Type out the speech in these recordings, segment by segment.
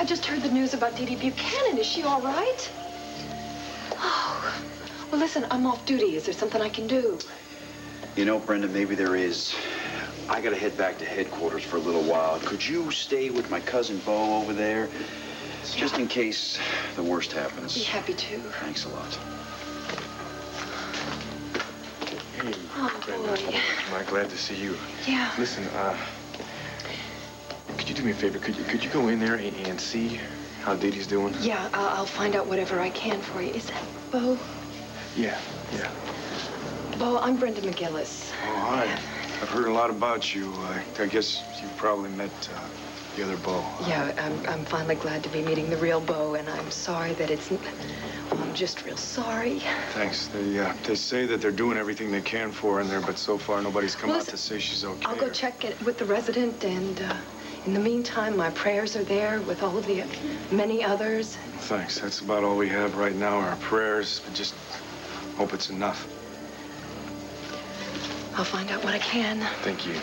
I just heard the news about Dee Dee Buchanan. Is she all right? Oh, well, listen, I'm off duty. Is there something I can do? You know, Brenda, maybe there is. I gotta head back to headquarters for a little while. Could you stay with my cousin Bo over there? Just in case the worst happens. Be happy to. Thanks a lot. Hey, Oh, Brenda. boy. Am I glad to see you? Yeah. Listen, could you do me a favor? Could you go in there and see how Dee Dee's doing? Yeah, I'll find out whatever I can for you. Is that Bo? Yeah. Bo, I'm Brenda McGillis. Oh, hi. I've heard a lot about you. I guess you probably met the other Bo. Yeah, I'm finally glad to be meeting the real Bo, and I'm sorry that it's... Oh, I'm just real sorry. Thanks. They say that they're doing everything they can for her in there, but so far nobody's come out to say she's okay. I'll go check it with the resident, and in the meantime, my prayers are there with all of the many others. Thanks. That's about all we have right now, our prayers. I just hope it's enough. I'll find out what I can. Thank you.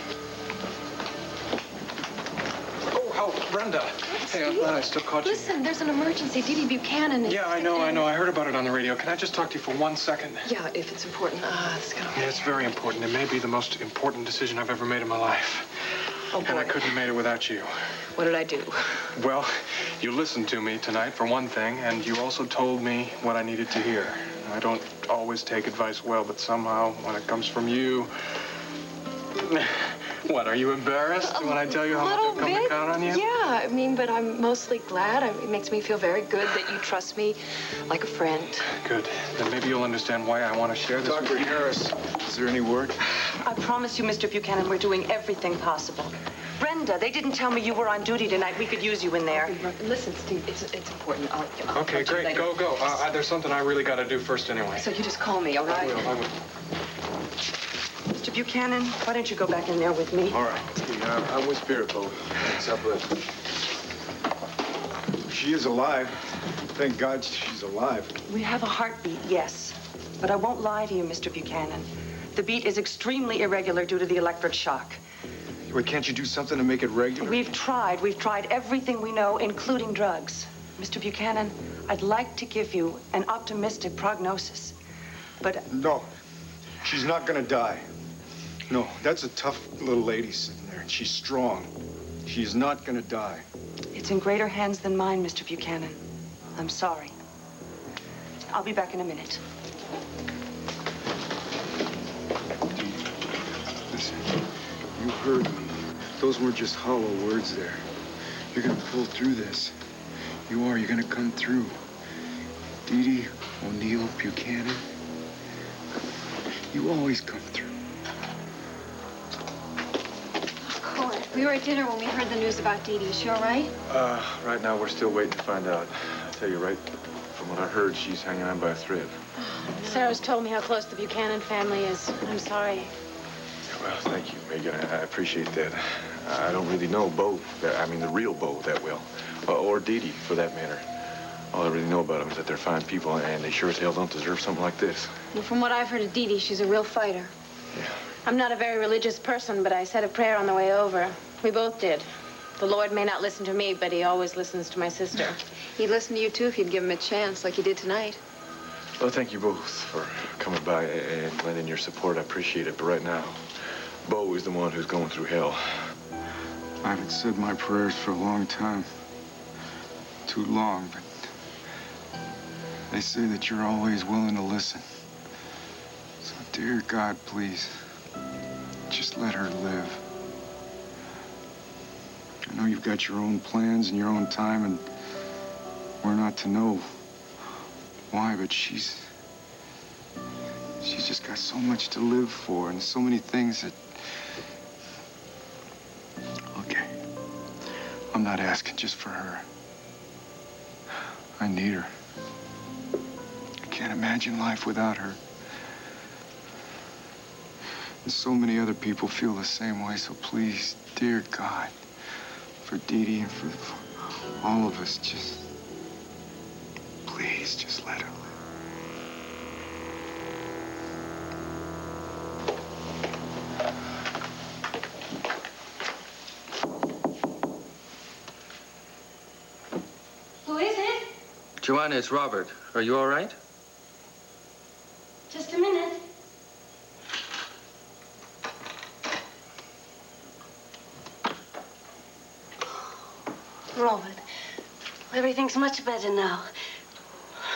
Oh, Brenda. Hey, I'm glad I still caught you. Listen, there's an emergency. Dee Dee Buchanan is... Yeah, I know. I heard about it on the radio. Can I just talk to you for 1 second? Yeah, if it's important. It's gonna... Yeah, it's very important. It may be the most important decision I've ever made in my life. Oh, boy. And I couldn't have made it without you. What did I do? Well, you listened to me tonight, for one thing, and you also told me what I needed to hear. I don't always take advice well, but somehow, when it comes from you... What, are you embarrassed when I tell you how much I've come to count on you? Yeah, I mean, but I'm mostly glad. It makes me feel very good that you trust me like a friend. Good. Then maybe you'll understand why I want to share this with Dr. you. Harris, is there any word? I promise you, Mr. Buchanan, we're doing everything possible. Brenda, they didn't tell me you were on duty tonight. We could use you in there. Listen, Steve, it's important. I'll Okay, talk to you great. later. Go. There's something I really got to do first anyway. So you just call me, all right? I will. Mr. Buchanan, why don't you go back in there with me? All right. I'm with Spirit Boat. Thanks, up with. She is alive. Thank God she's alive. We have a heartbeat, yes. But I won't lie to you, Mr. Buchanan. The beat is extremely irregular due to the electric shock. Wait, can't you do something to make it regular? We've tried everything we know, including drugs. Mr. Buchanan, I'd like to give you an optimistic prognosis, but... No, she's not gonna die. No, that's a tough little lady sitting there, and she's strong. She's not gonna die. It's in greater hands than mine, Mr. Buchanan. I'm sorry. I'll be back in a minute. Listen, you heard me. Those weren't just hollow words there. You're gonna pull through this. You are. You're gonna come through. Dee Dee O'Neill Buchanan. You always come through. Of course. We were at dinner when we heard the news about Dee Dee. Is she all right? Right now we're still waiting to find out. I tell you, right from what I heard, she's hanging on by a thread. Sarah's told me how close the Buchanan family is. I'm sorry. Well, thank you, Megan. I appreciate that. I don't really know Bo, the real Bo, that well. Or Dee Dee, for that matter. All I really know about them is that they're fine people, and they sure as hell don't deserve something like this. Well, from what I've heard of Dee Dee, she's a real fighter. Yeah. I'm not a very religious person, but I said a prayer on the way over. We both did. The Lord may not listen to me, but he always listens to my sister. He'd listen to you, too, if you'd give him a chance, like you did tonight. Well, thank you both for coming by and lending your support. I appreciate it. But right now, Bo is the one who's going through hell. I haven't said my prayers for a long time. Too long, but they say that you're always willing to listen. So, dear God, please, just let her live. I know you've got your own plans and your own time, and we're not to know why, but she's just got so much to live for and so many things that... Okay. I'm not asking just for her. I need her. I can't imagine life without her. And so many other people feel the same way, so please, dear God, for Dee Dee and for all of us, please, just let her live. Joanna, it's Robert. Are you all right? Just a minute. Robert, everything's much better now.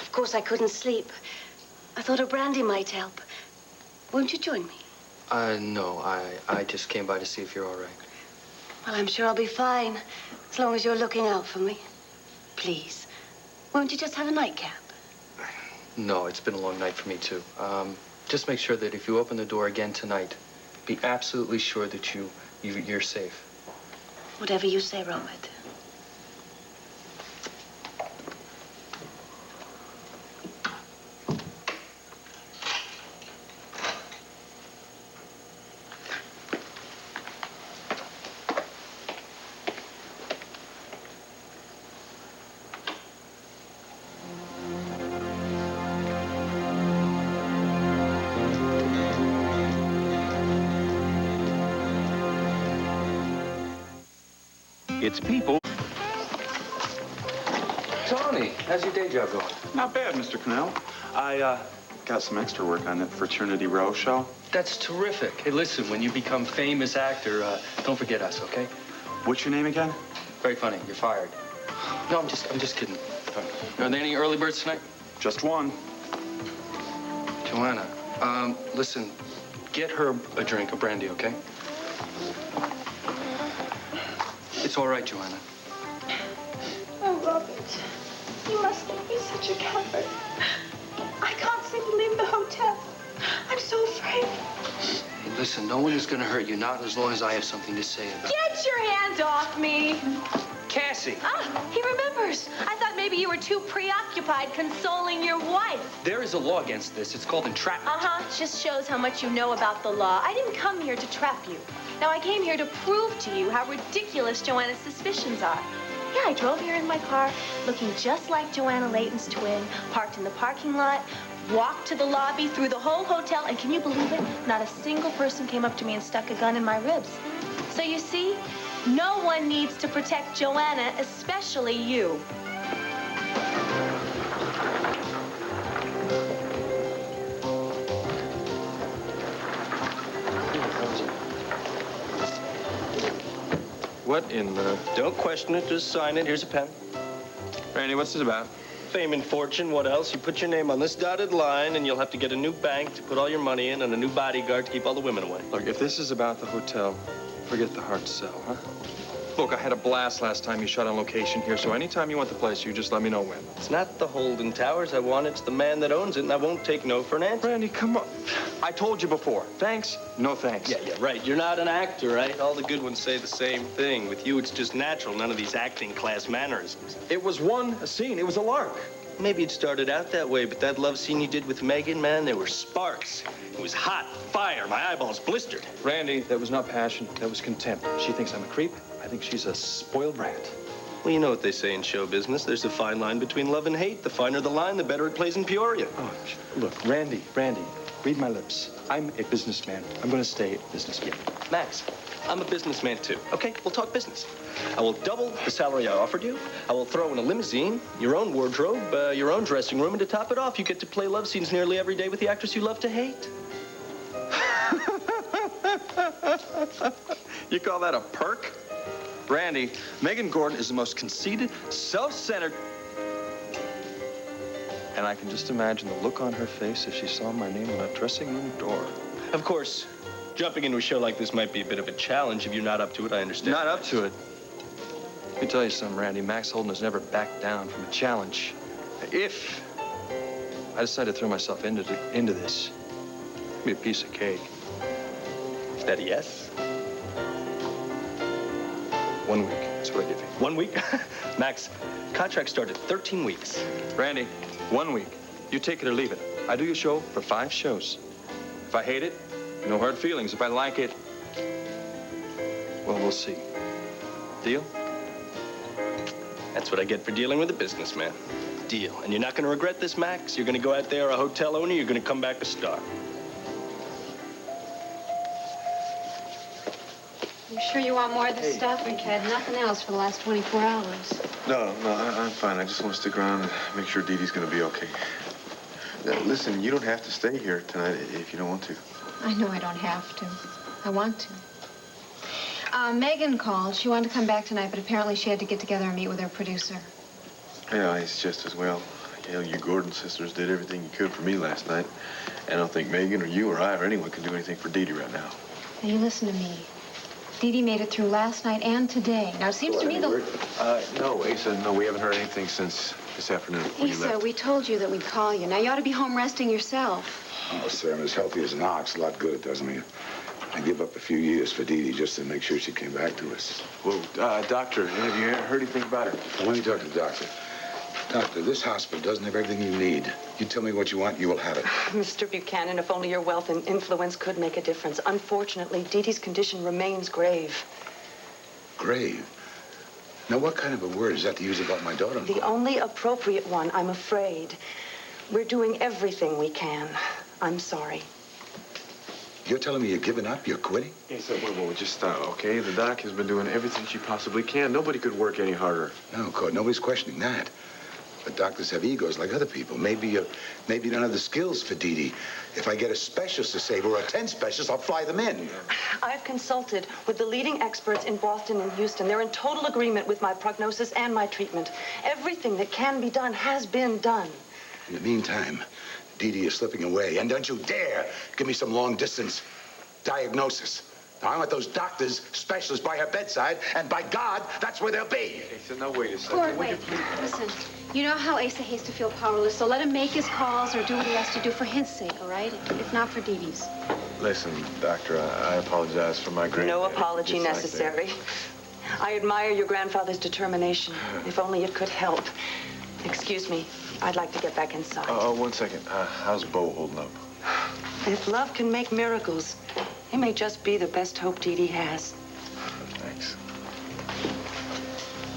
Of course, I couldn't sleep. I thought a brandy might help. Won't you join me? No. I just came by to see if you're all right. Well, I'm sure I'll be fine, as long as you're looking out for me. Please, won't you just have a nightcap? No, it's been a long night for me, too. Just make sure that if you open the door again tonight, be absolutely sure that you're safe. Whatever you say, Robert. It's people. Tony, how's your day job going? Not bad, Mr. Cannell. I got some extra work on that Fraternity Row show. That's terrific. Hey, listen, when you become famous actor, don't forget us, okay? What's your name again? Very funny. You're fired. No, I'm just kidding. Are there any early birds tonight? Just one. Joanna, listen, get her a drink, a brandy, okay? It's all right, Joanna. Oh, Robert, you mustn't be such a coward. I can't seem to leave the hotel. I'm so afraid. Hey, listen, no one is going to hurt you, not as long as I have something to say about it. Get your hands off me! Cassie! Ah, he remembers. I thought maybe you were too preoccupied consoling your wife. There is a law against this. It's called entrapment. Just shows how much you know about the law. I didn't come here to trap you. Now, I came here to prove to you how ridiculous Joanna's suspicions are. Yeah, I drove here in my car, looking just like Joanna Layton's twin, parked in the parking lot, walked to the lobby, through the whole hotel, and can you believe it? Not a single person came up to me and stuck a gun in my ribs. So you see, no one needs to protect Joanna, especially you. What in the... Don't question it, just sign it. Here's a pen. Randy, what's this about? Fame and fortune, what else? You put your name on this dotted line, and you'll have to get a new bank to put all your money in and a new bodyguard to keep all the women away. Look, if this is about the hotel, forget the hard sell, huh? Look, I had a blast last time you shot on location here, so anytime you want the place, you just let me know when. It's not the Holden Towers I want, it's the man that owns it, and I won't take no for an answer. Randy, come on. I told you before. Thanks, no thanks. Yeah, right. You're not an actor, right? All the good ones say the same thing. With you, it's just natural, none of these acting class mannerisms. It was a scene. It was a lark. Maybe it started out that way, but that love scene you did with Megan, man, there were sparks. It was hot, fire, my eyeballs blistered. Randy, that was not passion, that was contempt. She thinks I'm a creep. I think she's a spoiled brat. Well, you know what they say in show business. There's a fine line between love and hate. The finer the line, the better it plays in Peoria. Oh, look, Randy, read my lips. I'm a businessman. I'm going to stay a businessman. Max, I'm a businessman, too. Okay, we'll talk business. I will double the salary I offered you. I will throw in a limousine, your own wardrobe, your own dressing room, and to top it off, you get to play love scenes nearly every day with the actress you love to hate. You call that a perk? Randy, Megan Gordon is the most conceited, self-centered... And I can just imagine the look on her face if she saw my name on a dressing room door. Of course, jumping into a show like this might be a bit of a challenge. If you're not up to it, I understand. Not up to it? Let me tell you something, Randy. Max Holden has never backed down from a challenge. If I decide to throw myself into this, it'll be a piece of cake. Is that a yes? 1 week. That's what I give you. 1 week? Max, contract started 13 weeks. Randy, 1 week. You take it or leave it. I do your show for 5 shows. If I hate it, no hard feelings. If I like it, well, we'll see. Deal? That's what I get for dealing with a businessman. Deal. And you're not going to regret this, Max. You're going to go out there a hotel owner. You're going to come back a star. You sure you want more of this stuff? We've had nothing else for the last 24 hours. No, I'm fine. I just want to stick around and make sure Dee Dee's going to be okay. Now, listen, you don't have to stay here tonight if you don't want to. I know I don't have to. I want to. Megan called. She wanted to come back tonight, but apparently she had to get together and meet with her producer. Yeah, it's just as well. Hell, you Gordon sisters did everything you could for me last night. And I don't think Megan or you or I or anyone can do anything for Dee Dee right now. Now, you listen to me. Dee Dee made it through last night and today. Now, it seems to me No, Asa, no, we haven't heard anything since this afternoon before you Asa, left. we told you that we'd call you. Now, you ought to be home resting yourself. Oh, sir, I'm as healthy as an ox. A lot good it does me. I give up a few years for Dee Dee just to make sure she came back to us. Well, doctor, have you heard anything about her? Well, let me talk to the doctor. Doctor, this hospital doesn't have everything you need. You tell me what you want, you will have it. Mr. Buchanan, if only your wealth and influence could make a difference. Unfortunately, Dee Dee's condition remains grave. Grave? Now, what kind of a word is that to use about my daughter-in-law? The only appropriate one, I'm afraid. We're doing everything we can. I'm sorry. You're telling me you're giving up? You're quitting? Hey, so, whoa, just stop, okay? The doc has been doing everything she possibly can. Nobody could work any harder. No, Court, nobody's questioning that. But doctors have egos like other people. Maybe you don't have the skills for Dee Dee. If I get a specialist to save her or 10 specialists, I'll fly them in. I've consulted with the leading experts in Boston and Houston. They're in total agreement with my prognosis and my treatment. Everything that can be done has been done. In the meantime, Dee Dee is slipping away. And don't you dare give me some long-distance diagnosis. Now, I want those doctors, specialists by her bedside, and by God, that's where they'll be. Hey, so now wait a second. Gord, wait. Listen, you know how Asa hates to feel powerless, so let him make his calls or do what he has to do for his sake, all right? If not for Dee Dee's. Listen, doctor, I apologize for my granddad. No apology Just like necessary. I admire your grandfather's determination. If only it could help. Excuse me. I'd like to get back inside. Oh, 1 second. How's Bo holding up? If love can make miracles, it may just be the best hope Dee Dee has. Thanks.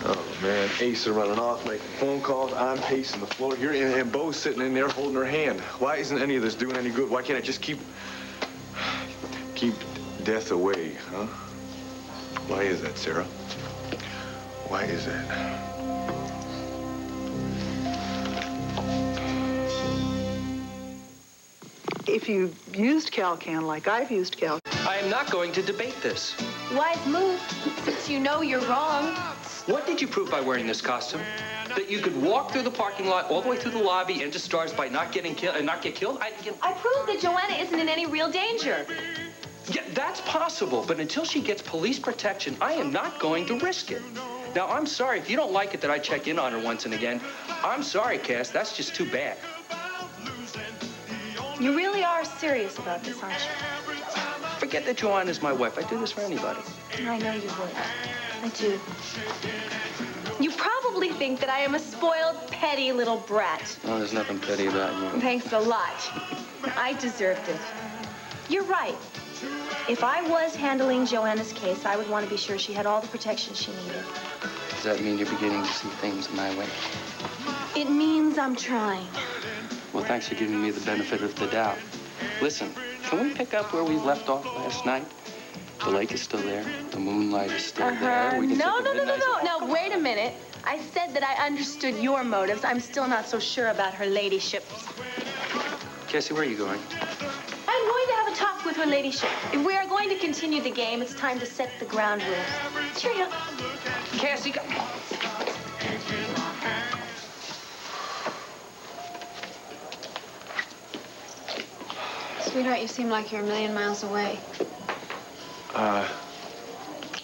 Oh, man, Asa running off, making phone calls. I'm pacing the floor here, and Bo's sitting in there holding her hand. Why isn't any of this doing any good? Why can't I just keep death away, huh? Why is that, Sarah? Why is that? If you've used Calcan like I've used Calcan. I am not going to debate this. Wise move, since you know you're wrong. What did you prove by wearing this costume? That you could walk through the parking lot all the way through the lobby into stars by not getting killed and not get killed? I proved that Joanna isn't in any real danger. Yeah, that's possible, but until she gets police protection, I am not going to risk it. Now, I'm sorry if you don't like it that I check in on her once and again. I'm sorry, Cass, that's just too bad. You really are serious about this, aren't you? Forget that Joanna's my wife. I'd do this for anybody. I know you would. I do. You probably think that I am a spoiled, petty little brat. Oh, there's nothing petty about you. Thanks a lot. I deserved it. You're right. If I was handling Joanna's case, I would want to be sure she had all the protection she needed. Does that mean you're beginning to see things my way? It means I'm trying. Well, thanks for giving me the benefit of the doubt. Listen, can we pick up where we left off last night? The lake is still there. The moonlight is still there. We can No. take a midnight- Now, wait a minute. I said that I understood your motives. I'm still not so sure about her ladyship. Cassie, where are you going? I'm going to have a talk with her ladyship. If we are going to continue the game, it's time to set the ground rules. Cheerio. Cassie, go. Sweetheart, you seem like you're a million miles away.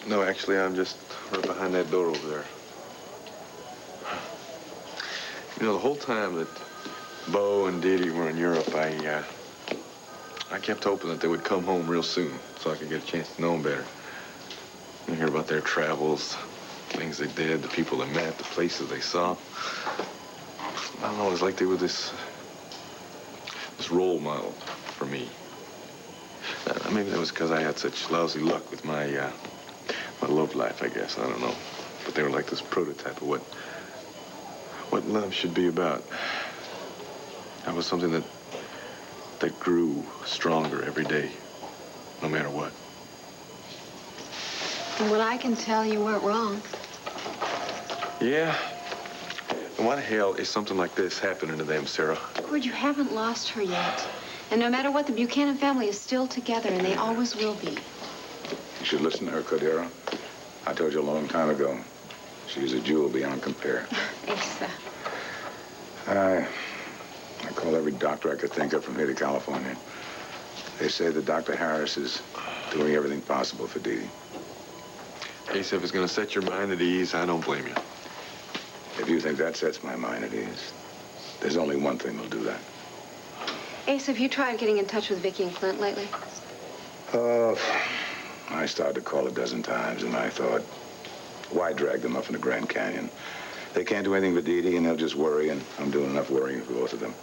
No, actually, I'm just right behind that door over there. You know, the whole time that Bo and Dee Dee were in Europe, I kept hoping that they would come home real soon so I could get a chance to know them better. And hear about their travels, things they did, the people they met, the places they saw. I don't know, it was like they were this role model for me. Maybe that was because I had such lousy luck with my love life, I guess. I don't know. But they were like this prototype of what love should be about. That was something that grew stronger every day, no matter what. From what I can tell, you weren't wrong. Yeah? And why the hell is something like this happening to them, Sarah? Gord, you haven't lost her yet. And no matter what, the Buchanan family is still together, and they always will be. You should listen to her, Cordero. I told you a long time ago. She's a jewel beyond compare. Asa. I called every doctor I could think of from here to California. They say that Dr. Harris is doing everything possible for Dee Dee. Asa, if it's going to set your mind at ease, I don't blame you. If you think that sets my mind at ease, there's only one thing that'll do that. Asa, have you tried getting in touch with Vicky and Clint lately? I started to call a dozen times, and I thought, why drag them up in the Grand Canyon? They can't do anything for Dee Dee, and they'll just worry, and I'm doing enough worrying for both of them.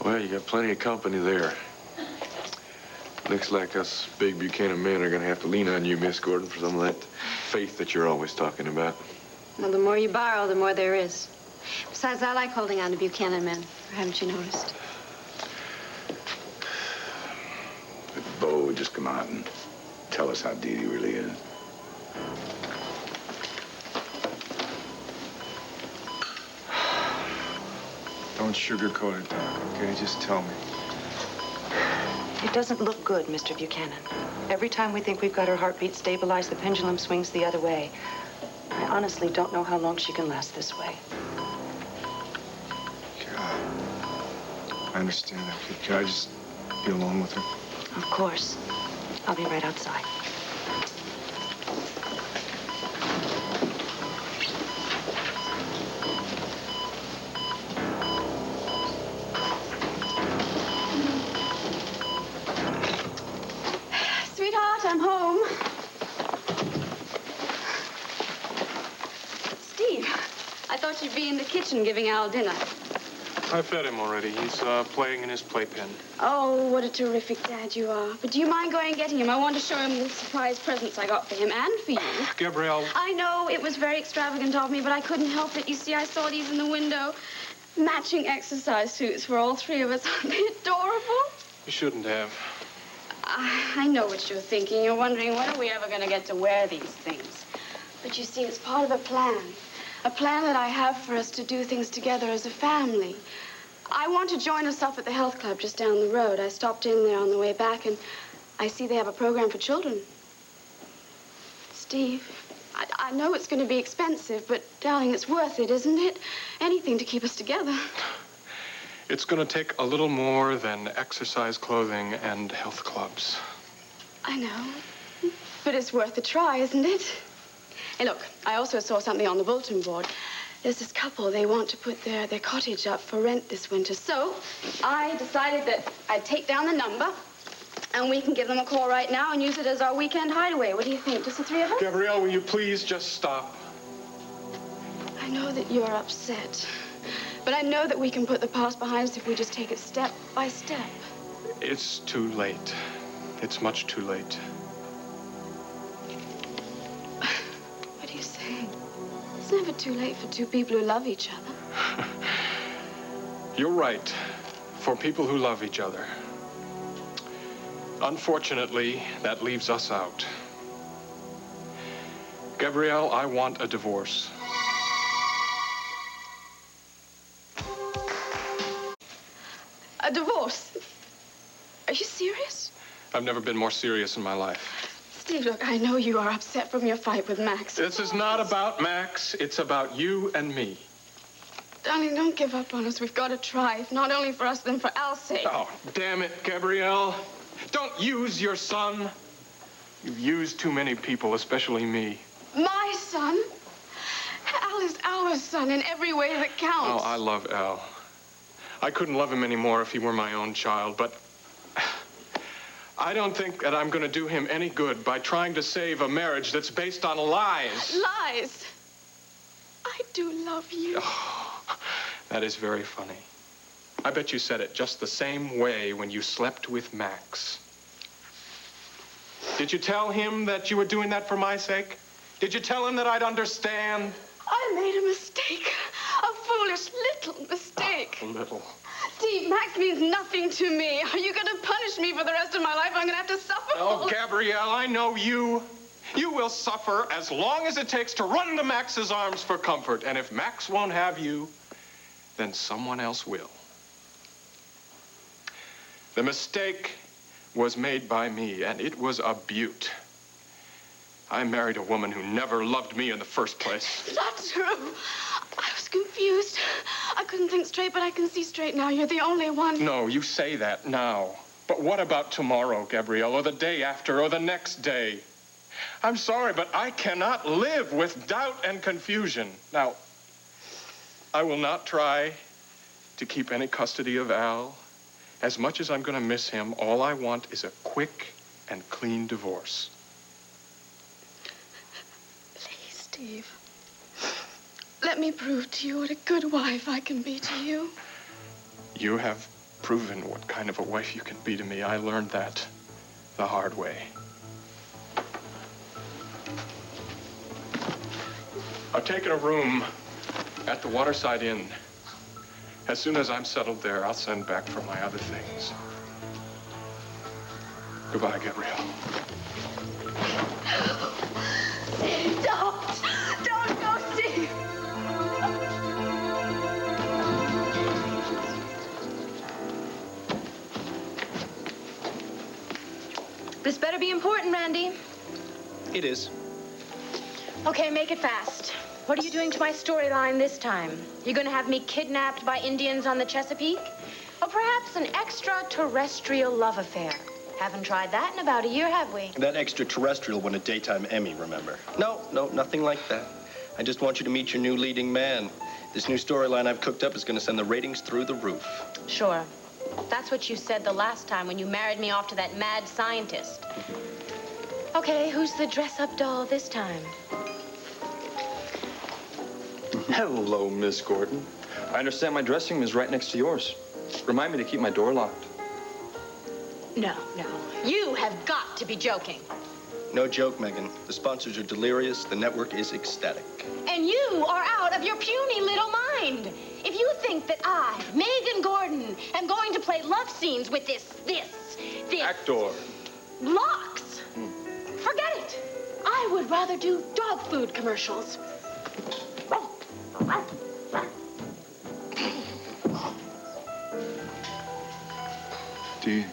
Well, you got plenty of company there. Looks like us big Buchanan men are going to have to lean on you, Miss Gordon, for some of that faith that you're always talking about. Well, the more you borrow, the more there is. Besides, I like holding on to Buchanan men. Haven't you noticed? If Bo would just come out and tell us how Dee Dee really is. Don't sugarcoat it, Doc, okay? Just tell me. It doesn't look good, Mr. Buchanan. Every time we think we've got her heartbeat stabilized, the pendulum swings the other way. I honestly don't know how long she can last this way. God. I understand that. Can I just be alone with her? Of course. I'll be right outside. Sweetheart, I'm home. Steve, I thought you'd be in the kitchen giving Al dinner. I fed him already. He's playing in his playpen. Oh, what a terrific dad you are. But do you mind going and getting him? I want to show him the surprise presents I got for him and for you. Gabrielle. I know it was very extravagant of me, but I couldn't help it. You see, I saw these in the window. Matching exercise suits for all three of us. Aren't they adorable? You shouldn't have. I know what you're thinking. You're wondering, when are we ever going to get to wear these things? But you see, it's part of a plan. A plan that I have for us to do things together as a family. I want to join us up at the health club just down the road. I stopped in there on the way back, and I see they have a program for children. Steve, I know it's going to be expensive, but, darling, it's worth it, isn't it? Anything to keep us together. It's going to take a little more than exercise clothing and health clubs. I know. But it's worth a try, isn't it? Hey, look, I also saw something on the bulletin board. There's this couple, they want to put their cottage up for rent this winter. So I decided that I'd take down the number, and we can give them a call right now and use it as our weekend hideaway. What do you think? Just the three of us? Gabrielle, will you please just stop? I know that you're upset, but I know that we can put the past behind us if we just take it step by step. It's too late. It's much too late. What are you saying? It's never too late for two people who love each other. You're right. For people who love each other. Unfortunately, that leaves us out. Gabrielle, I want a divorce. A divorce? Are you serious? I've never been more serious in my life. Steve, look, I know you are upset from your fight with Max. This is not about Max. It's about you and me. Darling, don't give up on us. We've got to try, if not only for us, then for Al's sake. Oh, damn it, Gabrielle. Don't use your son. You've used too many people, especially me. My son? Al is our son in every way that counts. Oh, I love Al. I couldn't love him anymore if he were my own child, but I don't think that I'm going to do him any good by trying to save a marriage that's based on lies. Lies? I do love you. Oh, that is very funny. I bet you said it just the same way when you slept with Max. Did you tell him that you were doing that for my sake? Did you tell him that I'd understand? I made a mistake. A foolish little mistake. Oh, little. Steve, Max means nothing to me. Are you going to punish me for the rest of my life? I'm going to have to suffer. Oh, Gabrielle, I know you. You will suffer as long as it takes to run to Max's arms for comfort. And if Max won't have you, then someone else will. The mistake was made by me, and it was a beaut. I married a woman who never loved me in the first place. Not true. I was confused. I couldn't think straight, but I can see straight now. You're the only one. No, you say that now. But what about tomorrow, Gabrielle, or the day after, or the next day? I'm sorry, but I cannot live with doubt and confusion. Now, I will not try to keep any custody of Al. As much as I'm going to miss him, all I want is a quick and clean divorce. Please, Steve. Let me prove to you what a good wife I can be to you. You have proven what kind of a wife you can be to me. I learned that the hard way. I've taken a room at the Waterside Inn. As soon as I'm settled there, I'll send back for my other things. Goodbye, Gabrielle. Steve, don't! Don't go, Steve! This better be important, Randy. It is. Okay, make it fast. What are you doing to my storyline this time? You gonna have me kidnapped by Indians on the Chesapeake? Or perhaps an extraterrestrial love affair? Haven't tried that in about a year, have we? That extraterrestrial won a daytime Emmy, remember? No, nothing like that. I just want you to meet your new leading man. This new storyline I've cooked up is going to send the ratings through the roof. Sure. That's what you said the last time when you married me off to that mad scientist. Okay, who's the dress-up doll this time? Hello, Miss Gordon. I understand my dressing room is right next to yours. Remind me to keep my door locked. No. You have got to be joking. No joke, Megan. The sponsors are delirious. The network is ecstatic. And you are out of your puny little mind. If you think that I, Megan Gordon, am going to play love scenes with this Actor. Locks, forget it. I would rather do dog food commercials. Dee,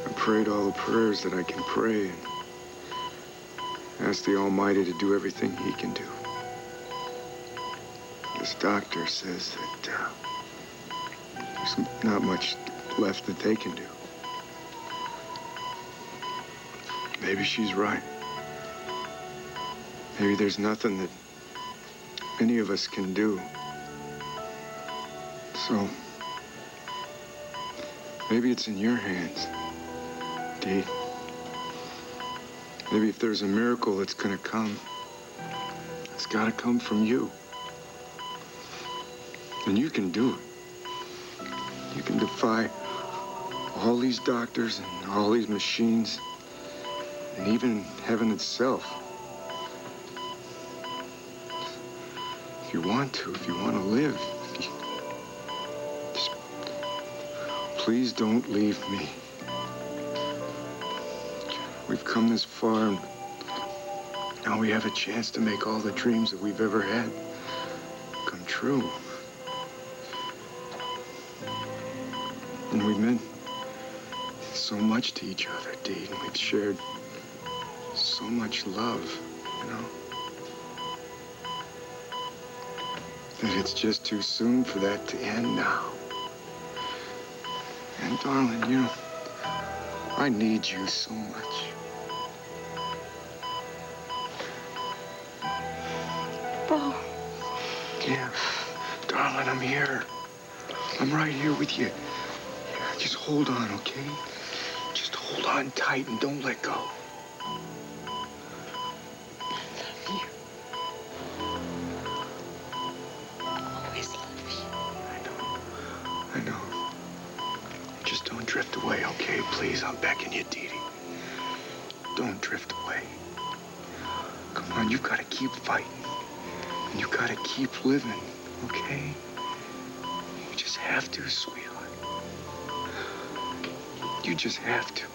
I prayed all the prayers that I can pray and asked the Almighty to do everything He can do. This doctor says that there's not much left that they can do. Maybe she's right. Maybe there's nothing that any of us can do. So, maybe it's in your hands, Dee. Maybe if there's a miracle that's gonna come, it's gotta come from you. And you can do it. You can defy all these doctors and all these machines, and even heaven itself. If you want to live, just please don't leave me. We've come this far, and now we have a chance to make all the dreams that we've ever had come true. And we've meant so much to each other, Dee, and we've shared so much love, you know? That it's just too soon for that to end now. And darling, you know, I need you so much. Bo. Yeah, darling, I'm here. I'm right here with you. Just hold on, okay? Just hold on tight and don't let go. I know. Just don't drift away, okay? Please, I'm begging you, Dee Dee. Don't drift away. Come on, you gotta keep fighting. And you gotta keep living, okay? You just have to, sweetheart. You just have to.